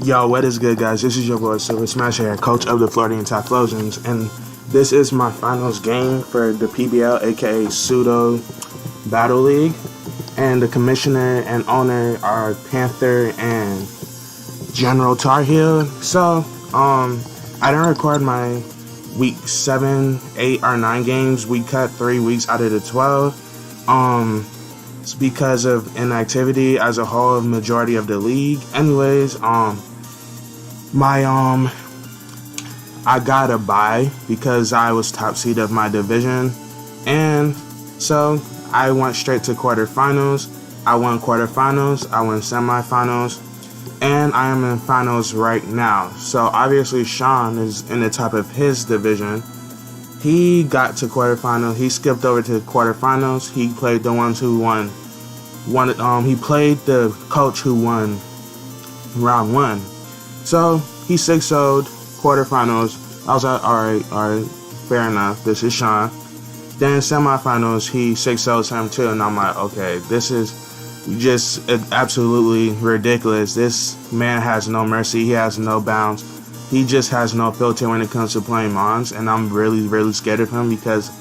Yo, what is good, guys? This is your boy Silver Smash here, coach of the Floridian Typhlosions, and this is my finals game for the PBL, aka Pseudo Battling League. And the commissioner and owner are Panther and General Tar Heel. So, I didn't record my week 7, 8, or 9 games. We cut 3 weeks out of the 12. It's because of inactivity as a whole, majority of the league. Anyways, I got a bye because I was top seed of my division, and so I went straight to quarterfinals. I won quarterfinals, I won semifinals, and I am in finals right now. So obviously Sean is in the top of his division. He got to quarterfinals. He skipped over to quarterfinals. He played the ones who won. He played the coach who won round 1. So he 6-0'd quarterfinals. I was like, all right, fair enough. This is Sean. Then semifinals, he 6-0'd him too, and I'm like, okay, this is just absolutely ridiculous. This man has no mercy. He has no bounds. He just has no filter when it comes to playing Mons, and I'm really, really scared of him because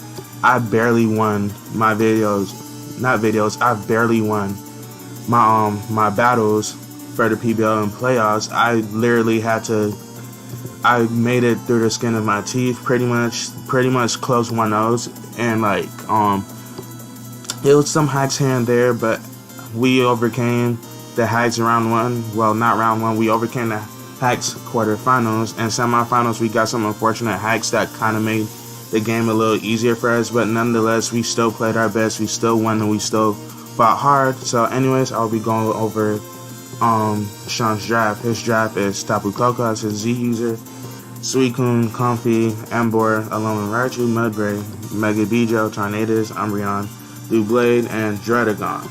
I barely won my I barely won my battles for the PBL and playoffs. I literally I made it through the skin of my teeth, pretty much close 1-0s, and like it was some hacks here and there, but we overcame the hacks round 1. Well, not round 1. We overcame the hacks quarterfinals and semifinals. We got some unfortunate hacks that kind of made the game a little easier for us, but nonetheless, we still played our best. We still won, and we still fought hard. So, anyways, I'll be going over Sean's draft. His draft is Tapu Koko as his Z user, Suicune, Comfy, Emboar, Alolan Raichu, Mudbray, Mega Bijo, Tornadus, Umbreon, Doublade, and Dredagon.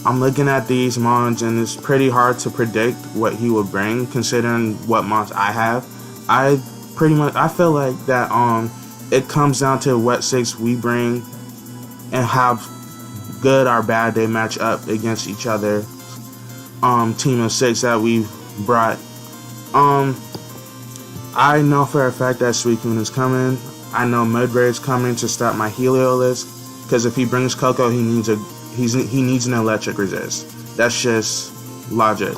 I'm looking at these mons, and it's pretty hard to predict what he will bring considering what mons I have. I feel like that it comes down to what 6 we bring and how good or bad they match up against each other. Team of 6 that we've brought. I know for a fact that Suicune is coming. I know Mudbray is coming to stop my Heliolisk, because if he brings Coco, he needs an electric resist. That's just logic.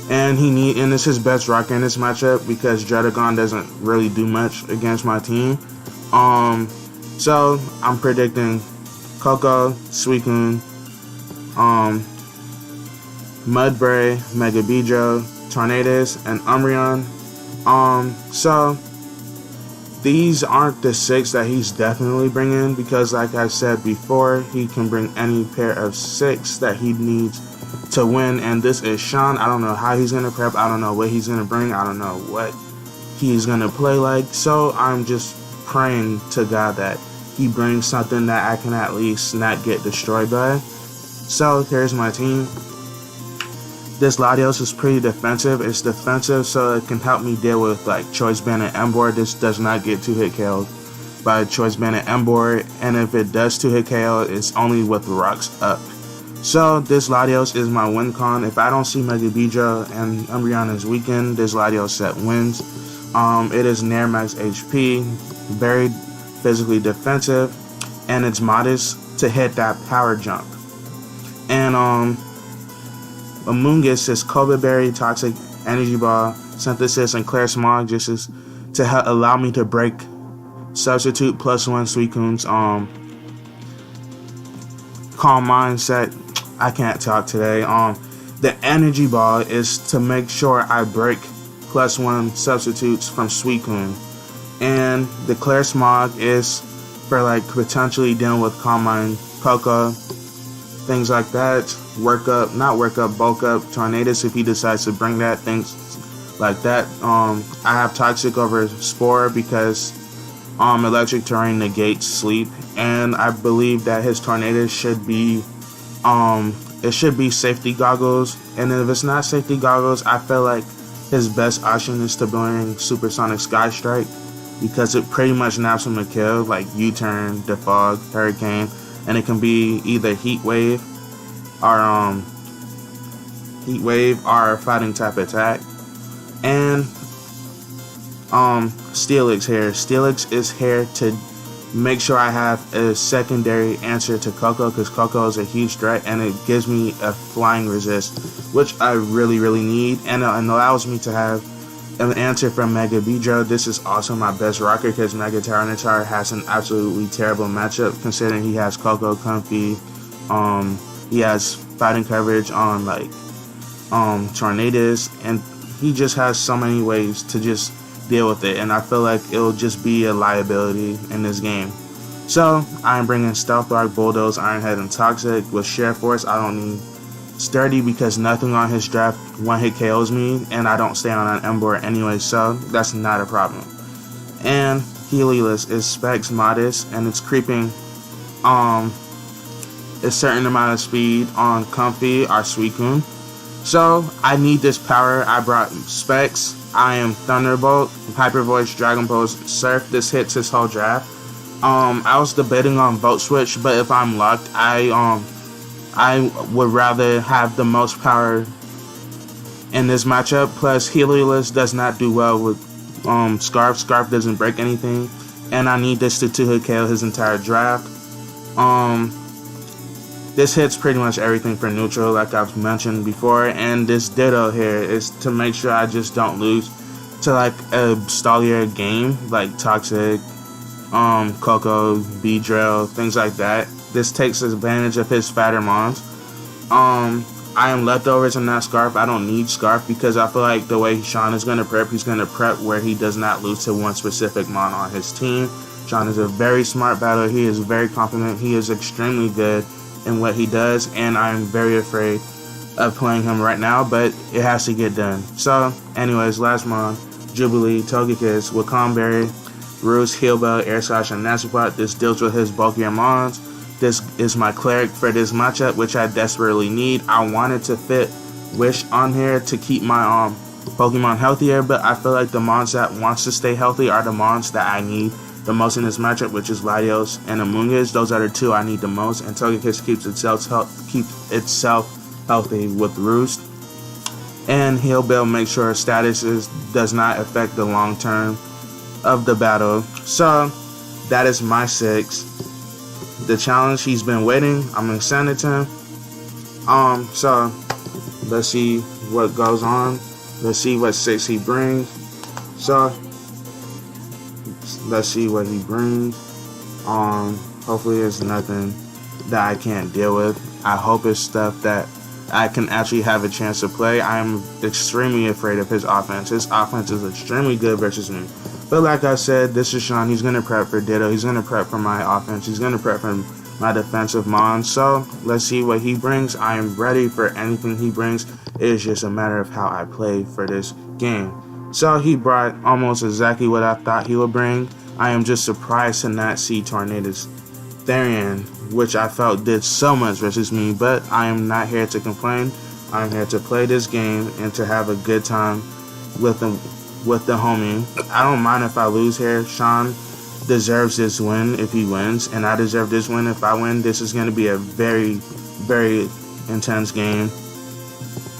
And it's his best rocker in this matchup because Dredagon doesn't really do much against my team. So I'm predicting Coco, Suicune, Mudbray, Mega Bijo, Tornadus, and Umbreon. So these aren't the 6 that he's definitely bringing, because like I said before, he can bring any pair of 6 that he needs to win, and this is Sean. I don't know how he's going to prep. I don't know what he's going to bring. I don't know what he's going to play like. So I'm just praying to God that he brings something that I can at least not get destroyed by. So here's my team. This Latios is pretty defensive. It's defensive so it can help me deal with like Choice Band and Emboar. This does not get 2-hit KO'd by Choice Band and Emboar, and if it does 2-hit KO, it's only with rocks up. So this Latios is my win con. If I don't see Mega Bijo and Umbreon this weekend, this Latios set wins. It is near max HP, very physically defensive, and it's modest to hit that power jump. And Amoonguss is Cobra Berry, Toxic, Energy Ball, Synthesis, and Clear Smog, just to allow me to break Substitute +1 Suicune's Calm Mindset. I can't talk today. The Energy Ball is to make sure I break +1 substitutes from Suicune, and the Clear Smog is for like potentially dealing with Calm Mind, Coco, things like that. Bulk up Tornadus if he decides to bring that, things like that. I have Toxic over Spore because Electric Terrain negates Sleep, and I believe that his Tornadus should be it should be Safety Goggles, and if it's not Safety Goggles, I feel like his best option is to bring Supersonic Sky Strike, because it pretty much naps him to kill, like U-Turn, Defog, Hurricane, and it can be either Heat Wave or Heat Wave, our fighting type attack. And Steelix here. Steelix is here to make sure I have a secondary answer to Koko, because Koko is a huge threat and it gives me a flying resist, which I really need, and it allows me to have an answer from Mega Beedrill. This is also my best rocker because Mega Tyranitar has an absolutely terrible matchup considering he has Koko, Comfy, he has fighting coverage on like Tornadus, and he just has so many ways to just deal with it, and I feel like it'll just be a liability in this game. So I'm bringing Stealth Rock, Bulldoze, Iron Head, and Toxic. With Sheer Force, I don't need Sturdy because nothing on his draft one-hit KOs me, and I don't stay on an Emboar anyway, so that's not a problem. And Helios is Specs Modest, and it's creeping a certain amount of speed on Comfy, our Suicune. So I need this power. I brought Specs. I am Thunderbolt, Hyper Voice, Dragon Pulse, Surf. This hits his whole draft. I was debating on Volt Switch, but if I'm lucked, I would rather have the most power in this matchup. Plus, Helios does not do well with Scarf. Scarf doesn't break anything, and I need this to 2-hit KO his entire draft. This hits pretty much everything for neutral, like I've mentioned before, and this Ditto here is to make sure I just don't lose to like a stallier game, like Toxic, Koko, Beedrill, things like that. This takes advantage of his fatter mons. I am leftovers in that Scarf. I don't need Scarf because I feel like the way Sean is going to prep, he's going to prep where he does not lose to one specific mon on his team. Sean is a very smart battler. He is very confident. He is extremely good in what he does, and I'm very afraid of playing him right now, but it has to get done. So, anyways, last mon, Jubilee, Togekiss, Wakandberry, Roost, Heal Bell, Air Slash, and Nasipot. This deals with his bulkier mons. This is my Cleric for this matchup, which I desperately need. I wanted to fit Wish on here to keep my Pokemon healthier, but I feel like the mons that wants to stay healthy are the mons that I need the most in this matchup, which is Latios and Amoonguss. Those are the two I need the most, and Togekiss keeps itself healthy with Roost. And Heal Bell makes sure status does not affect the long term of the battle. So that is my 6. The challenge he's been waiting, I'm gonna send it to him. So let's see what goes on. Let's see what 6 he brings. So let's see what he brings. Hopefully it's nothing that I can't deal with. I hope it's stuff that I can actually have a chance to play. I am extremely afraid of his offense. His offense is extremely good versus me. But like I said, this is Sean. He's going to prep for Ditto. He's going to prep for my offense. He's going to prep for my defensive mon. So let's see what he brings. I am ready for anything he brings. It is just a matter of how I play for this game. So he brought almost exactly what I thought he would bring. I am just surprised to not see Tornadus Therian, which I felt did so much versus me, but I am not here to complain. I'm here to play this game and to have a good time with the homie. I don't mind if I lose here. Sean deserves this win if he wins, and I deserve this win if I win. This is going to be a very intense game.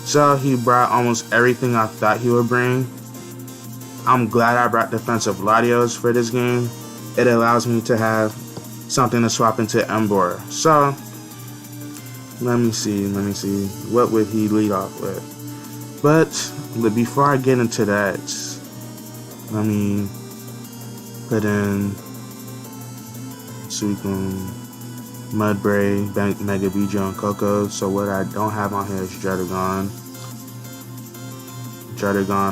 So he brought almost everything I thought he would bring. I'm glad I brought defensive Latios for this game. It allows me to have something to swap into Emboar. So let me see. What would he lead off with? But before I get into that, let me put in Suicune, Mudbray, Mega Beedrill, and Koko. So what I don't have on here is Druddigon,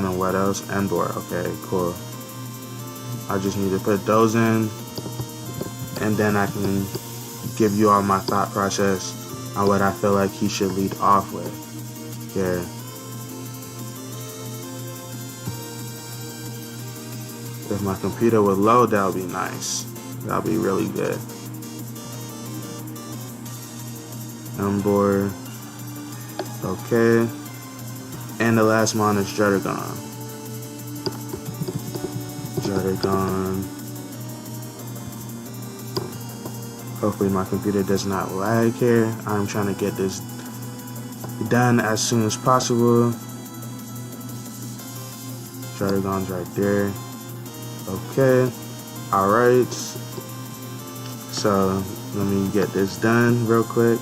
and what else? Emboar. Okay, cool. I just need to put those in, and then I can give you all my thought process on what I feel like he should lead off with. Here. If my computer would load, that would be nice. That would be really good. Emboar. Okay. And the last mon is Druddigon. Hopefully my computer does not lag here. I'm trying to get this done as soon as possible. Dragon's right there. Okay. Alright. So let me get this done real quick.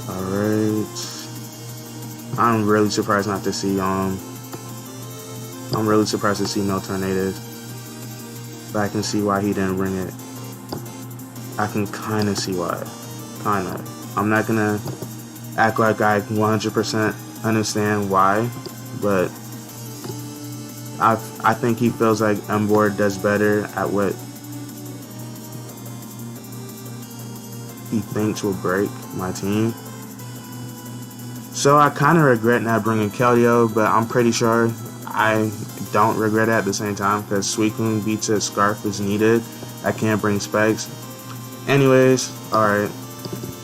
Alright. I'm really surprised not to see I'm really surprised to see no tornadoes. But I can see why he didn't bring it. I can kinda see why. Kinda. I'm not gonna act like I 100% understand why, but I think he feels like Ember does better at what he thinks will break my team. So I kind of regret not bringing Keldeo, but I'm pretty sure I don't regret it at the same time because Suicune beats it, Scarf is needed. I can't bring Specs. Anyways, alright.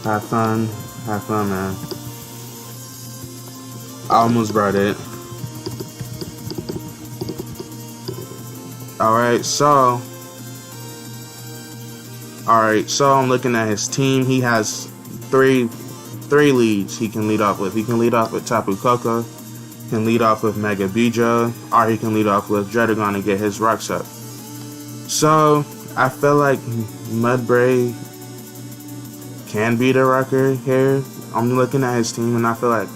Have fun, man. I almost brought it. Alright, so I'm looking at his team. He has three leads he can lead off with. He can lead off with Tapu Koko, can lead off with Mega Bijo, or he can lead off with Druddigon and get his rocks up. So I feel like Mudbray can be the rocker here. I'm looking at his team and I feel like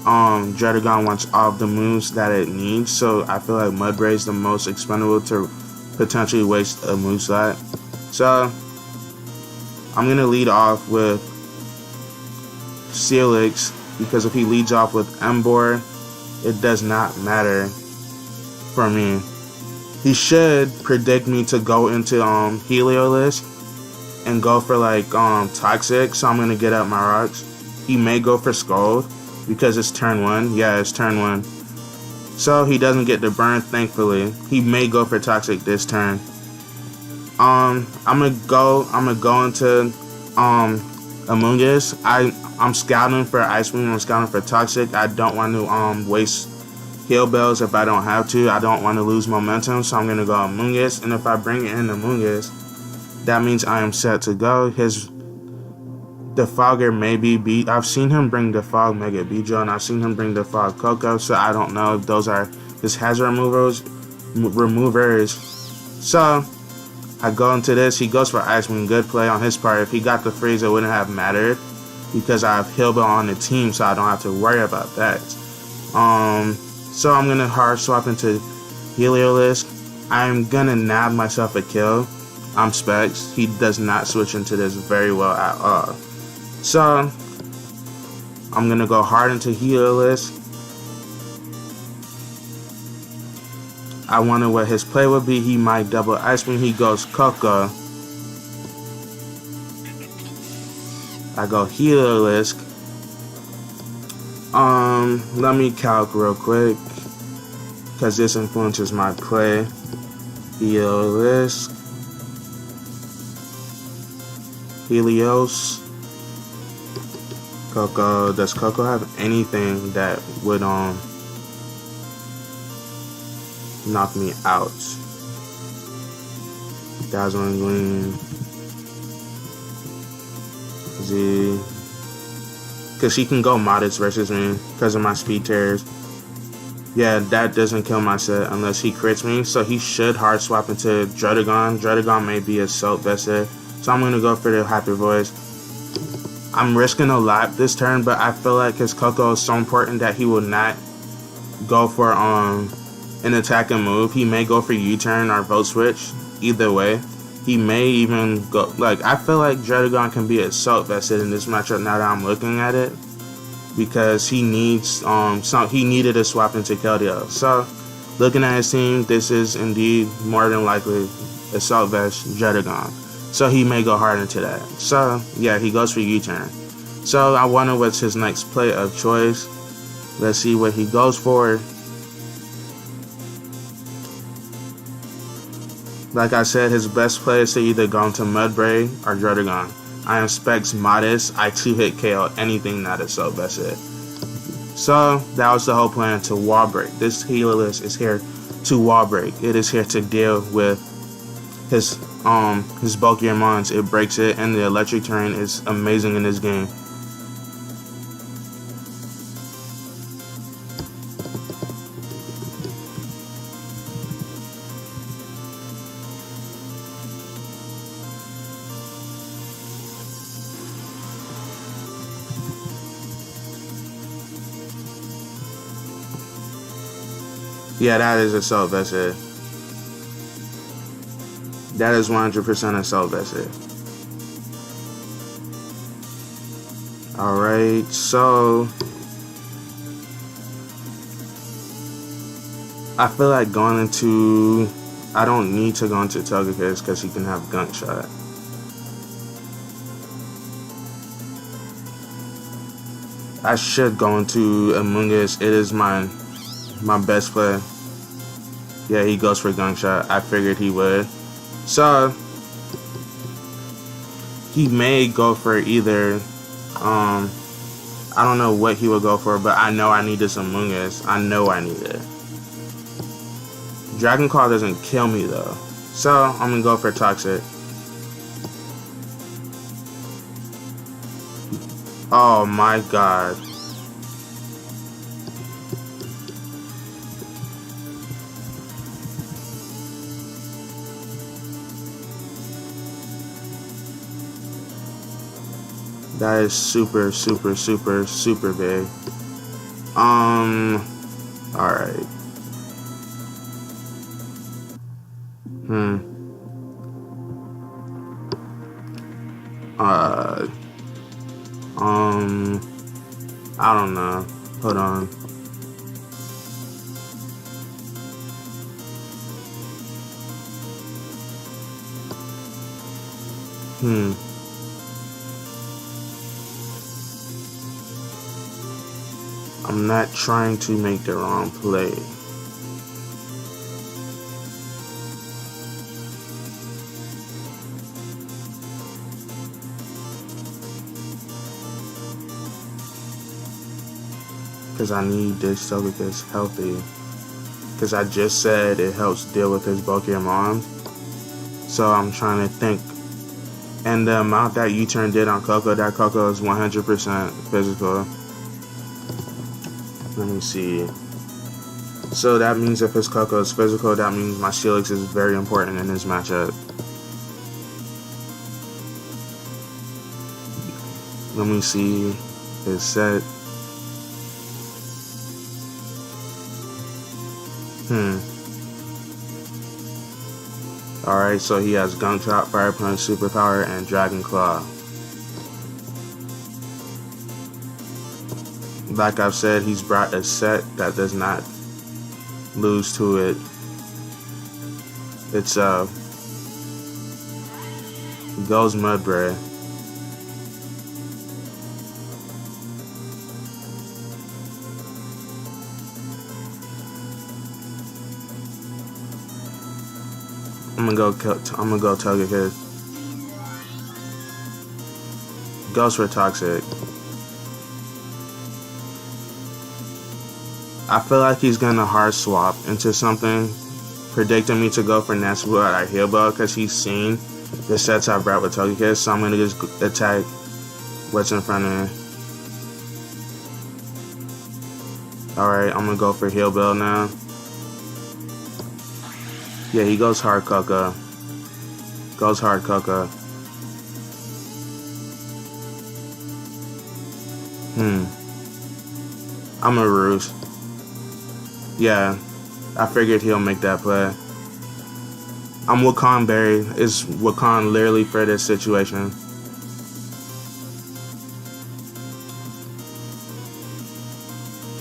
Druddigon wants all of the moves that it needs, so I feel like Mudbray is the most expendable to potentially waste a move slot. So I'm gonna lead off with Steelix because if he leads off with Ember, it does not matter for me. He should predict me to go into Heliolisk and go for like Toxic, so I'm gonna get up my rocks. He may go for Scald because it's turn 1. Yeah, it's turn 1. So he doesn't get the burn, thankfully. He may go for Toxic this turn. I'm gonna go into Amoonguss. I'm scouting for Ice Beam, I'm scouting for Toxic. I don't want to waste Heal Bells if I don't have to. I don't want to lose momentum, so I'm gonna go Amoonguss. And if I bring in Amoonguss, that means I am set to go. His Defogger may be beat. I've seen him bring Defog Mega Bijo, and I've seen him bring Defog Koko, so I don't know if those are his hazard removers. So I go into this. He goes for Ice Beam. Good play on his part. If he got the freeze, it wouldn't have mattered because I have Hillbill on the team, so I don't have to worry about that. So I'm gonna hard swap into Heliolisk. I'm gonna nab myself a kill. I'm Specs. He does not switch into this very well at all. So I'm gonna go hard into Heliolisk. I wonder what his play would be. He might double Ice Beam. He goes Koko. I go Heliolisk. Let me calc real quick because this influences my play. Heliolisk. Helios. Koko. Does Koko have anything that would knock me out? Dazzling Gleam. Z. Because he can go Modest versus me because of my speed tears. Yeah, that doesn't kill my set unless he crits me. So he should hard swap into Druddigon. Druddigon may be Assault Vested. So I'm going to go for the Hyper Voice. I'm risking a lot this turn, but I feel like his Koko is so important that he will not go for an attacking move. He may go for U-turn or Volt Switch. Either way. He may even go, like, I feel like Druddigon can be Assault Vested in this matchup now that I'm looking at it. Because he needs, he needed a swap into Keldeo. So, looking at his team, this is indeed more than likely Assault Vest Druddigon. So he may go hard into that. So, yeah, he goes for U-turn. So, I wonder what's his next play of choice. Let's see what he goes for. Like I said, his best play is to either go into Mudbray or Druddigon. I am Specs Modest. I 2-hit KO anything not Assault Vested. So, that was the whole plan, to wall break. This Heliolisk is here to wall break. It is here to deal with his bulkier mons. It breaks it, and the electric terrain is amazing in this game. Yeah, that is assault vested. That is 100% assault vested. Alright, so I feel like going into... I don't need to go into Togekiss because he can have Gunk Shot. I should go into Amoonguss. It is my best play. Yeah, he goes for Gunk Shot. I figured he would. So he may go for either I don't know what he would go for, but I know I need this Amoonguss. I know I need it. Dragon Claw doesn't kill me though. So I'm gonna go for Toxic. Oh my god. That is super, super, super, super big. Alright. I don't know. Hold on. I'm not trying to make the wrong play. Because I need this Togekiss healthy. Because I just said it helps deal with his bulkier moms. So I'm trying to think. And the amount that U-turn did on Coco, that Coco is 100% physical. Let me see. So that means if his Coco is physical, that means my Steelix is very important in this matchup. Let me see his set. Alright, so he has Gunk Shot, Fire Punch, Superpower, and Dragon Claw. Like I've said, he's brought a set that does not lose to it. It's Goes Mudbray. I'm gonna go Togekiss. Goes for Toxic. I feel like he's gonna hard swap into something, predicting me to go for Nasty Blow or Heal Bell because he's seen the sets I brought with Togekiss, so I'm gonna just attack what's in front of me. Alright, I'm gonna go for Heal Bell now. Yeah, he goes hard Coco. Goes hard Coco. I'm a ruse. Yeah, I figured he'll make that play. I'm Wakan Berry. Is Wakan literally for this situation?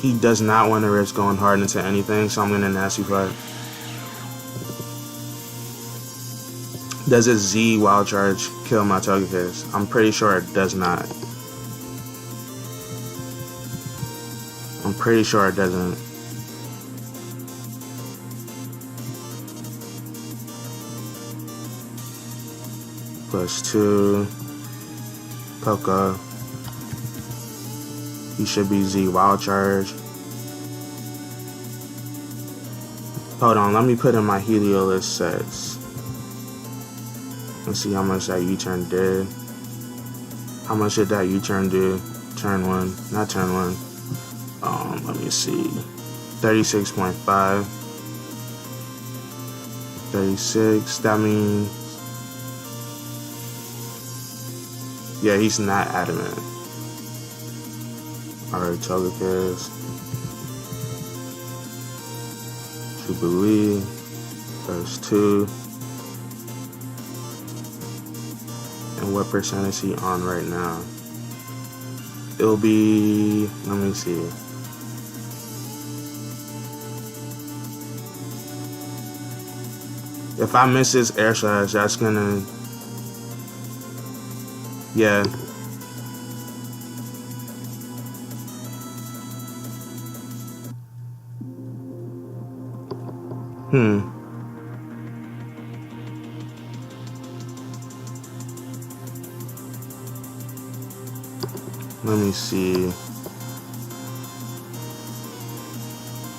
He does not want to risk going hard into anything, so I'm going to Nasty Play. Does a Z Wild Charge kill my Togekiss? I'm pretty sure it does not. I'm pretty sure it doesn't. +2. Coco. He should be Z Wild Charge. Hold on, let me put in my Heliolisk sets. Let's see how much that U-turn did. How much did that U-turn do? Turn 1, not turn 1. Let me see. 36.5. 36, that means... Yeah, he's not adamant. Alright, Togekiss. Jubilee. There's 2. And what percent is he on right now? It'll be, let me see. If I miss this air slash, that's gonna, yeah. Let me see.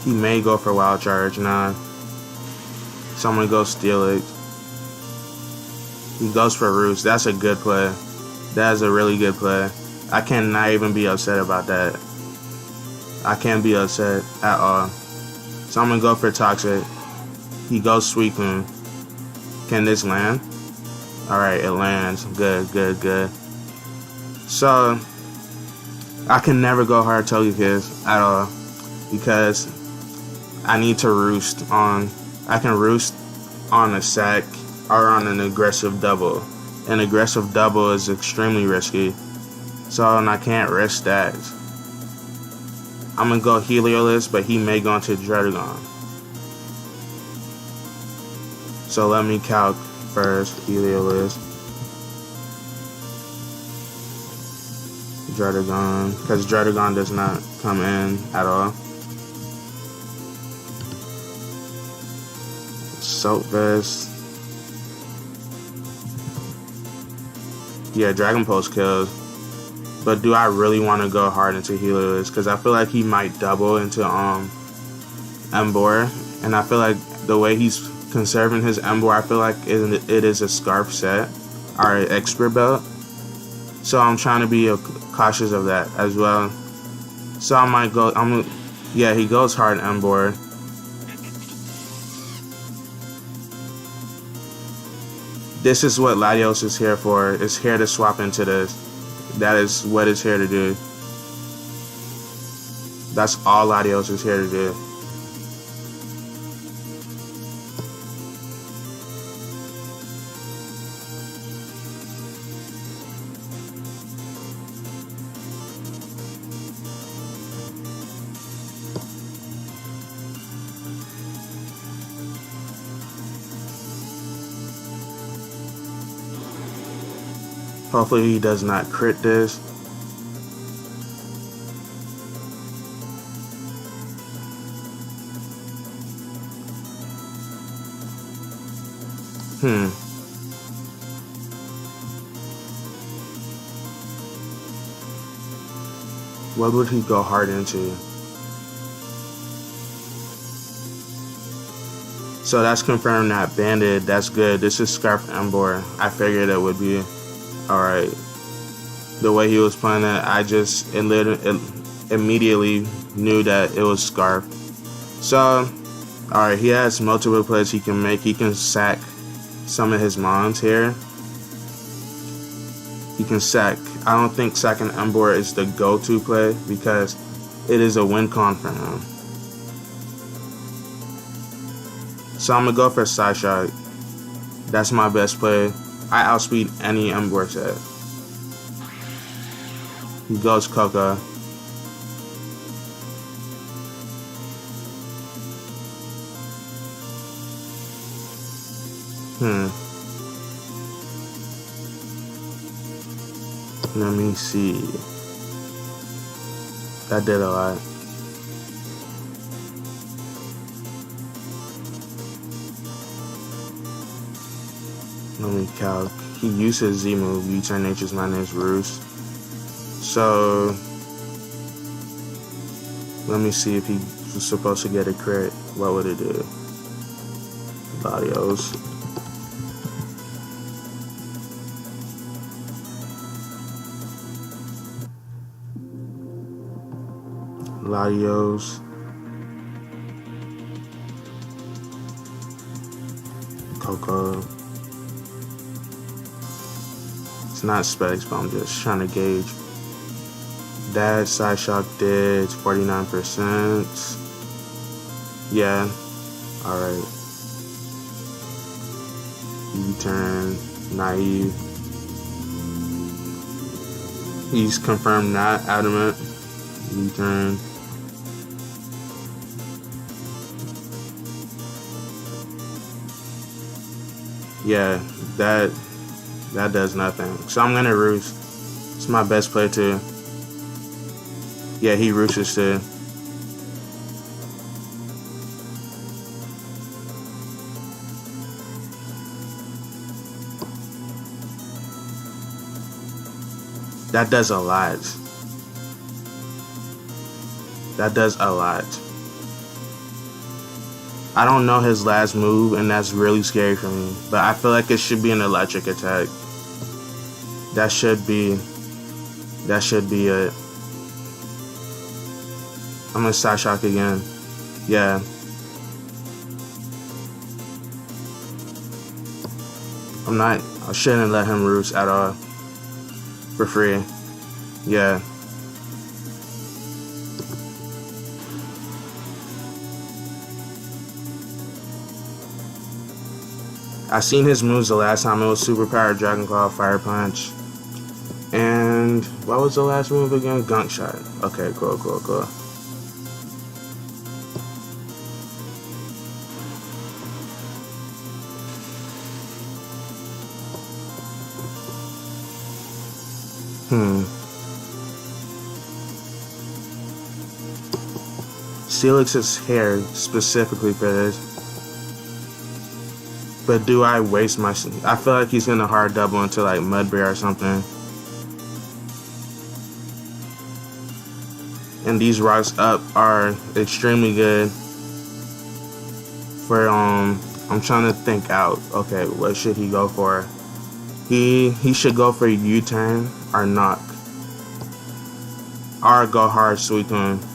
He may go for wild charge now. So I'm gonna go steal it. He goes for roost. That's a good play. That is a really good play. I cannot even be upset about that. I can't be upset at all. So I'm gonna go for toxic. He goes sweeping. Can this land? Alright, it lands. Good, good, good. So I can never go hard Togekiss at all because I need to roost on, I can roost on a sack or on an aggressive double. An aggressive double is extremely risky, so I can't risk that. I'm gonna go Heliolisk, but he may go into Druddigon. So let me calc first, Heliolisk. Druddigon, because Druddigon does not come in at all. Soap Vest. Yeah, Dragon Pulse kills. But do I really want to go hard into Heliolisk? Because I feel like he might double into Emboar. And I feel like the way he's conserving his Emboar, I feel like it is a Scarf set or an Expert Belt. So I'm trying to be cautious of that as well. So I might go, yeah, he goes hard Emboar. This is what Latios is here for. It's here to swap into this. That is what it's here to do. That's all Latios is here to do. Hopefully he does not crit this. What would he go hard into? So that's confirmed that Banded. That's good. This is Scarf Emboar. I figured it would be. Alright. The way he was playing it, I just immediately knew that it was Scarf. So, alright, he has multiple plays he can make. He can sack some of his mons here. He can sack. I don't think sacking Emboar is the go-to play because it is a win con for him. So I'm going to go for Psyshock. That's my best play. I outspeed any Emboar set. He goes Coca. Let me see. That did a lot. Let me calc. He uses Z move, U-turn Nature's minus Roost. So let me see if he was supposed to get a crit. What would it do? Latios. Latios. Coco. It's not specs, but I'm just trying to gauge. That Psyshock did 49%. Yeah. Alright. U-turn, naive. He's confirmed not adamant. U-turn. Yeah, that does nothing. So I'm gonna roost. It's my best play too. Yeah, he roosts too. That does a lot. That does a lot. I don't know his last move, and that's really scary for me. But I feel like it should be an electric attack. That should be it. I'm gonna side shock again. Yeah. I shouldn't let him roost at all. For free. Yeah. I seen his moves the last time. It was Super Power, Dragon Claw, Fire Punch. And what was the last move again? Gunk Shot. Okay, cool. Steelix's hair specifically for this. But do I waste my... I feel like he's gonna hard double into like Mudbray or something. And these rocks up are extremely good for I'm trying to think out. Okay, what should he go for? He should go for U-turn or knock. Or go hard Suicune.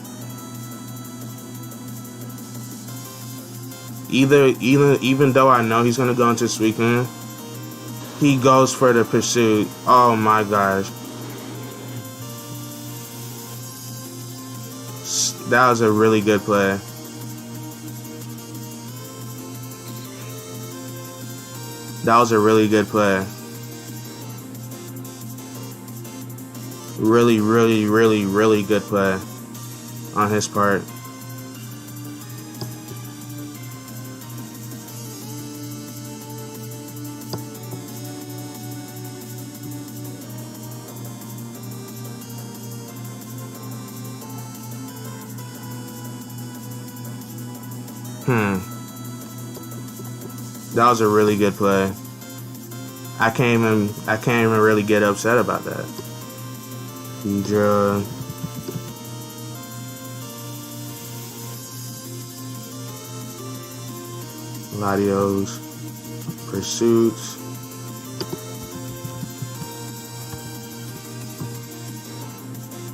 Even though I know he's gonna go into Suicune, he goes for the pursuit. Oh my gosh. That was a really good play. That was a really good play. Really good play on his part. That was a really good play. I can't even really get upset about that. Hydra. Latios. Pursuits.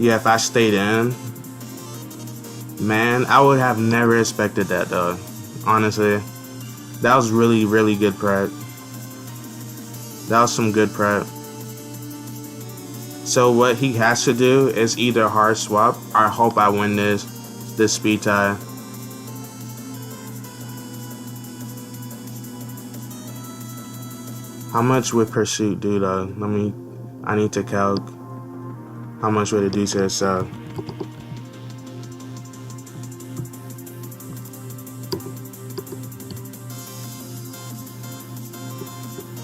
Yeah, if I stayed in, man, I would have never expected that though. Honestly. That was really good prep. That was some good prep. So what he has to do is either hard swap or hope I win this speed tie. How much would Pursuit do though? I need to calc. How much would it do to itself?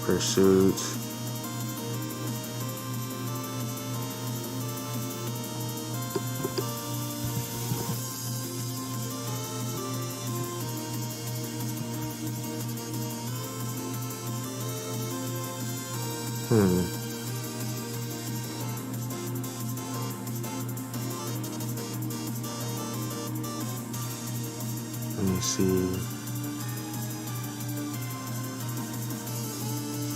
Pursuits. Let me see.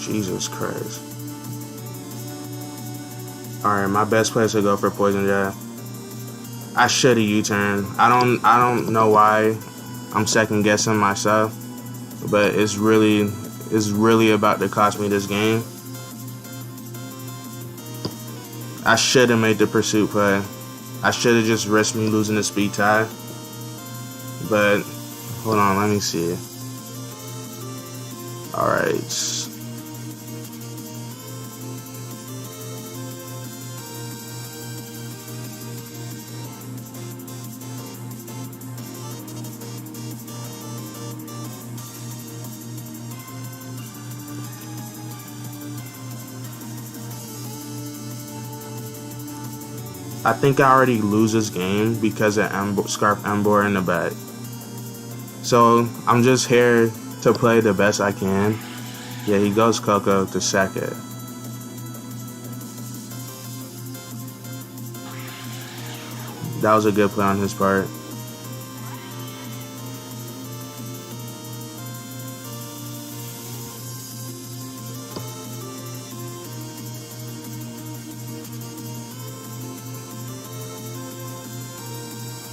Jesus Christ. Alright, my best place to go for Poison Jab. I should have U-turned. I don't know why I'm second guessing myself, but it's really about to cost me this game. I should have made the pursuit play. I should have just risked me losing the speed tie. But hold on, let me see. Alright. I think I already lose this game because of Scarf Ember in the back. So I'm just here to play the best I can. Yeah, he goes Coco to sack it. That was a good play on his part.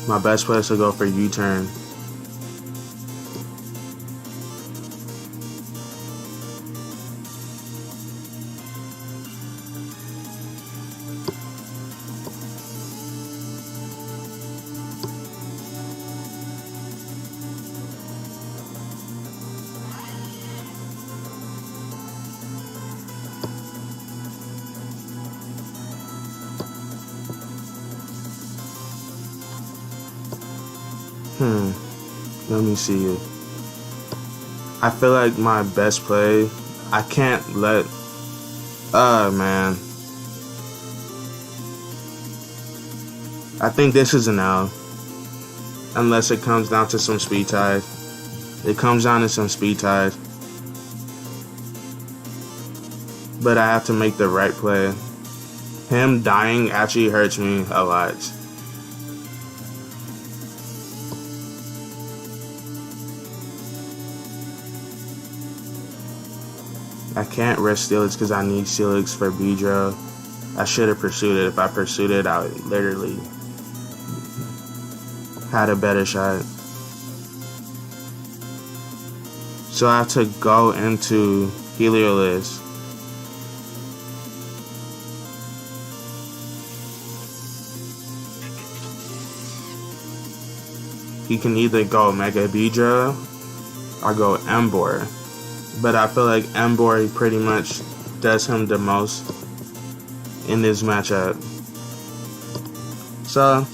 My best play is to go for U-turn. Let me see. I feel like my best play, I can't let, man. I think this is an L. Unless it comes down to some speed ties. It comes down to some speed ties. But I have to make the right play. Him dying actually hurts me a lot. I can't risk Steelix because I need Steelix for Beedrill. I should have pursued it. If I pursued it, I would literally had a better shot. So I have to go into Heliolisk. He can either go Mega Beedrill or go Ember. But I feel like Ember pretty much does him the most in this matchup. So,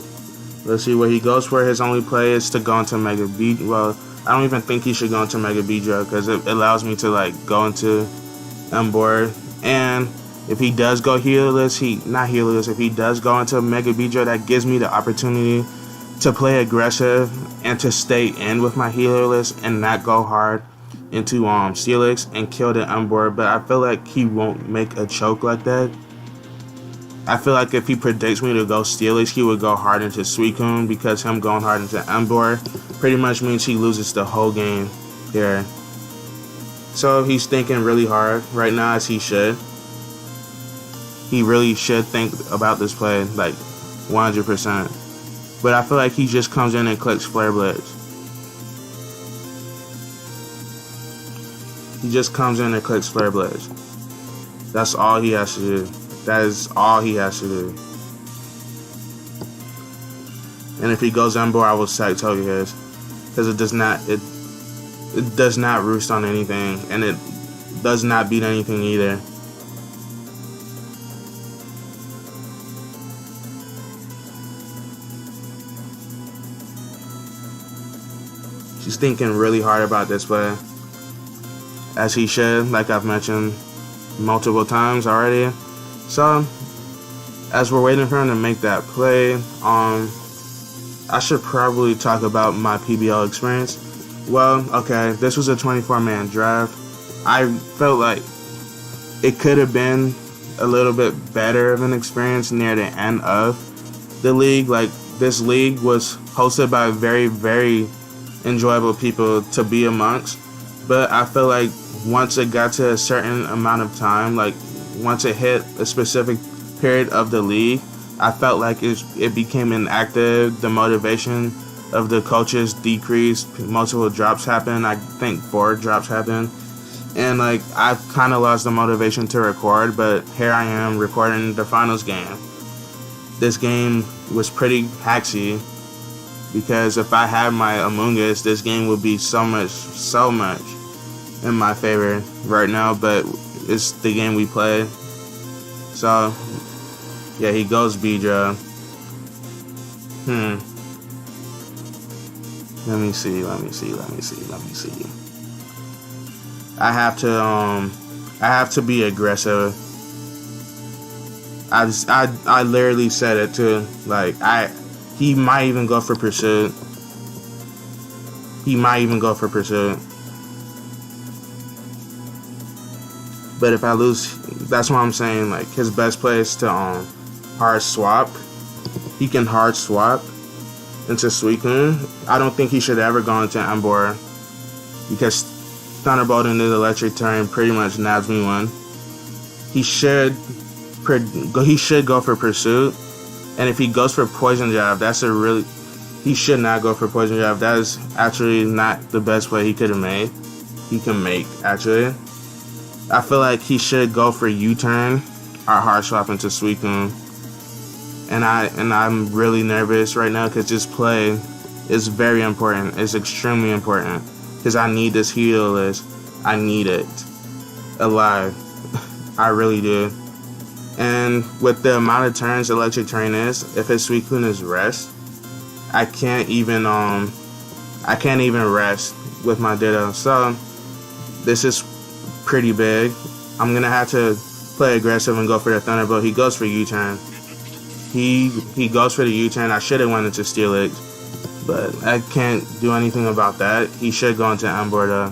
let's see where he goes for. His only play is to go into Mega Beedrill. Well, I don't even think he should go into Mega Beedrill because it allows me to like go into Ember. And if he does go Heliolisk, if he does go into Mega Beedrill, that gives me the opportunity to play aggressive and to stay in with my Heliolisk and not go hard into Steelix and kill the Ember. But I feel like he won't make a choke like that. I feel like if he predicts me to go Steelix, he would go hard into Suicune, because him going hard into Ember pretty much means he loses the whole game here. So he's thinking really hard right now, as he should. He really should think about this play like 100%. But I feel like he just comes in and clicks Flare Blitz. He just comes in and clicks Flare Blitz. That's all he has to do. That is all he has to do. And if he goes Ember, I will sack Togekiss, because it does not roost on anything, and it does not beat anything either. He's thinking really hard about this play, as he should, like I've mentioned multiple times already. So, as we're waiting for him to make that play, I should probably talk about my PBL experience. Well, okay, this was a 24-man draft. I felt like it could have been a little bit better of an experience near the end of the league. Like, this league was hosted by very, very enjoyable people to be amongst. But I feel like once it got to a certain amount of time, like once it hit a specific period of the league, I felt like it became inactive. The motivation of the coaches decreased. Multiple drops happened. I think 4 drops happened. And like, I kind of lost the motivation to record, but here I am recording the finals game. This game was pretty haxy. because if I had my Among Us, this game would be so much in my favor right now, but it's the game we play. So, yeah, he goes Beedrill. Let me see. I have to be aggressive. I literally said it too. Like, he might even go for Pursuit. But if I lose, that's what I'm saying. Like, his best play is to hard swap. He can hard swap into Suicune. I don't think he should ever go into Emboar, because Thunderbolt into the electric turn pretty much nabs me one. He should go for Pursuit, and if he goes for Poison Jab, he should not go for Poison Jab. That is actually not the best play he could have made. He can make, actually. I feel like he should go for U-turn or hard swap into Suicune. And I'm really nervous right now because this play is very important. It's extremely important because I need this heal list. I need it alive. I really do. And with the amount of turns Electric Terrain is, if his Suicune is rest, I can't even rest with my Ditto. So this is pretty big. I'm gonna have to play aggressive and go for the Thunderbolt. He goes for U-turn. He goes for the U-turn. I should have went into Steelix, but I can't do anything about that. He should go into Emboar though.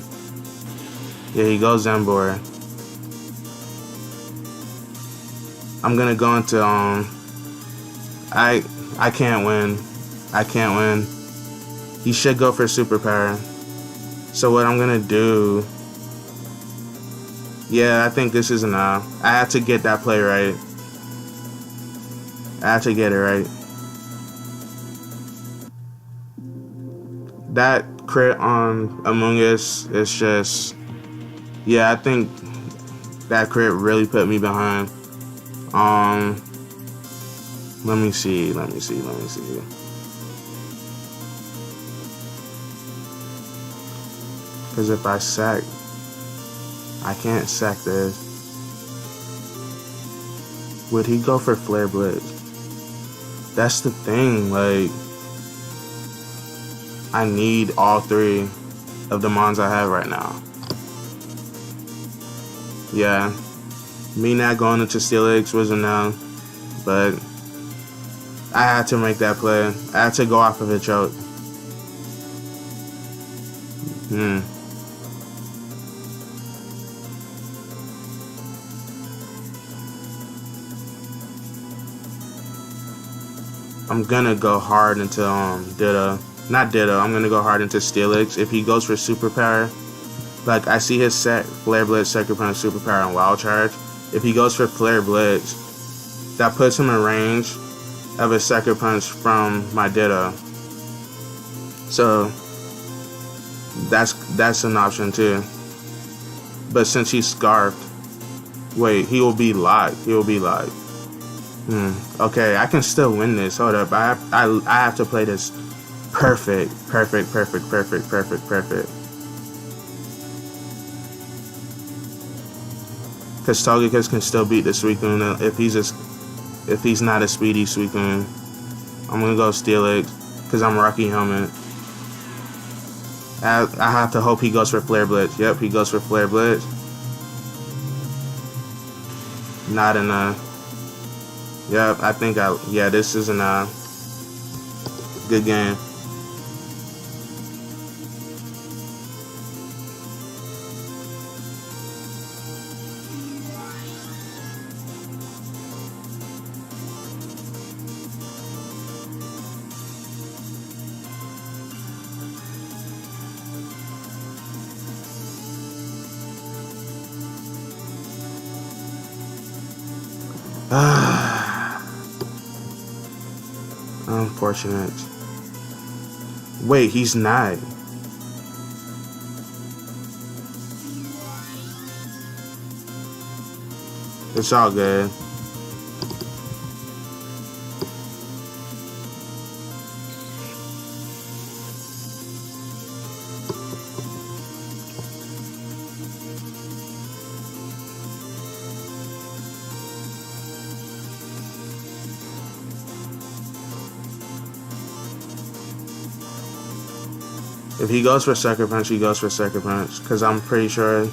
Yeah, he goes Emboar. I'm gonna go into I can't win. He should go for Superpower. So what I'm gonna do? Yeah, I think this is enough. I have to get that play right. I have to get it right. That crit on Among Us is just... Yeah, I think that crit really put me behind. Let me see. Because if I sack... I can't sack this. Would he go for Flare Blitz? That's the thing, like, I need all three of the mons I have right now. Yeah, me not going into Steelix was a no, but I had to make that play. I had to go off of a choke. I'm gonna go hard into Ditto. Not Ditto, I'm gonna go hard into Steelix. If he goes for Superpower, like I see his set Flare Blitz, Sucker Punch, Superpower, and Wild Charge. If he goes for Flare Blitz, that puts him in range of a Sucker Punch from my Ditto. So that's an option too. But since he's Scarfed, wait, he will be locked. Okay, I can still win this. Hold up, I have to play this perfect. Because Togekiss can still beat the Suicune if he's not a speedy Suicune. I'm gonna go Steelix because I'm Rocky Helmet. I have to hope he goes for Flare Blitz. Yep, he goes for Flare Blitz. Not enough. Yep, I think this is a good game. Unfortunate. Wait, he's not. It's all good. If he goes for Sucker Punch, he goes for Sucker Punch. Because I'm pretty sure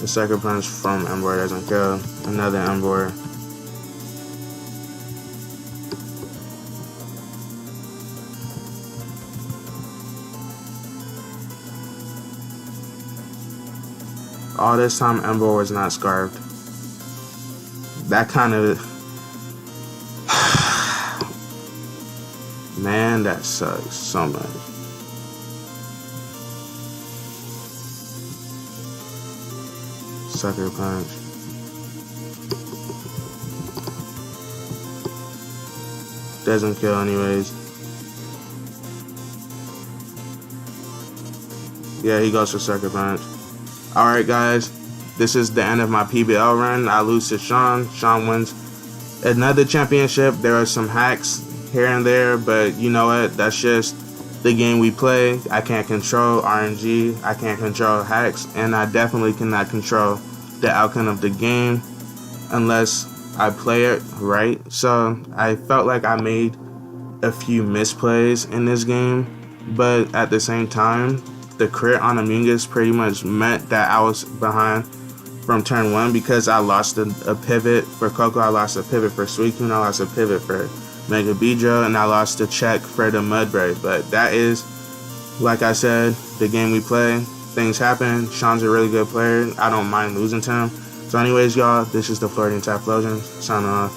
the Sucker Punch from Emboar doesn't kill. Another Emboar. All this time, Emboar was not scarfed. That kind of... Man, that sucks so much. Sucker Punch. Doesn't kill anyways. Yeah, he goes for Sucker Punch. Alright guys, this is the end of my PBL run. I lose to Sean. Sean wins another championship. There are some hacks here and there, but you know what? That's just the game we play. I can't control RNG. I can't control hacks. And I definitely cannot control the outcome of the game unless I play it right. So I felt like I made a few misplays in this game, but at the same time, the crit on Amoonguss pretty much meant that I was behind from turn 1 because I lost a pivot for Coco, I lost a pivot for Suicune, I lost a pivot for Mega Beedrill, and I lost a check for the Mudbray. But that is, like I said, the game we play. Things happen. Sean's a really good player. I don't mind losing to him. So anyways, y'all, this is the Floridian Typhlosions. Signing off.